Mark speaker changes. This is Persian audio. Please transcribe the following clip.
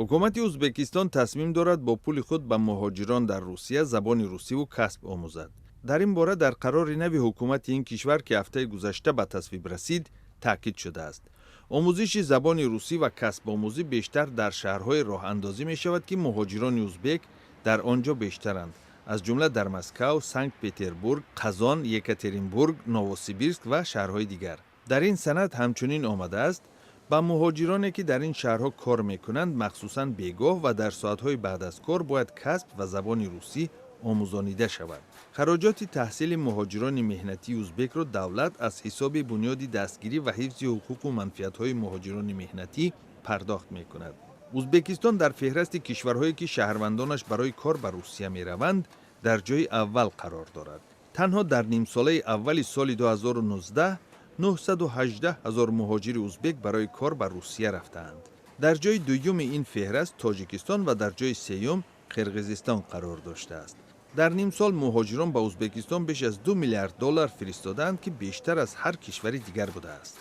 Speaker 1: حکومت ازبکستان تصمیم دارد با پول خود به مهاجران در روسیه زبان روسی و کسب آموزد. در این باره در قرار نوی حکومت این کشور که هفته گذشته به تصویب رسید تاکید شده است. آموزش زبان روسی و کسب آموزی بیشتر در شهرهای راه اندازی می شود که مهاجران ازبک در آنجا بیشترند، از جمله در مسکو، سنت پترزبورگ، قزان، یکاترینبورگ، نووسیبیرسک و شهرهای دیگر. در این سند همچنین آمده است با مهاجرانی که در این شهرها کار میکنند مخصوصاً بیگاه و در ساعتهای بعد از کار باید کسب و زبان روسی آموزانیده شود. خراجات تحصیل مهاجران مهنتی ازبک را دولت از حساب بنیاد دستگیری و حفظ حقوق و منفعت‌های مهاجران مهنتی پرداخت میکند. ازبکستان در فهرست کشورهایی که شهروندانش برای کار به روسیه میروند در جای اول قرار دارد. تنها در نیم ساله اول سال 2019 918,000 مهاجر ازبک برای کار به روسیه رفتند. در جای دوم این فهرست تاجیکستان و در جای سوم قرقیزستان قرار داشته است. در نیم سال مهاجران به ازبکستان بیش از 2 میلیارد دلار فرستادند که بیشتر از هر کشور دیگر بوده است.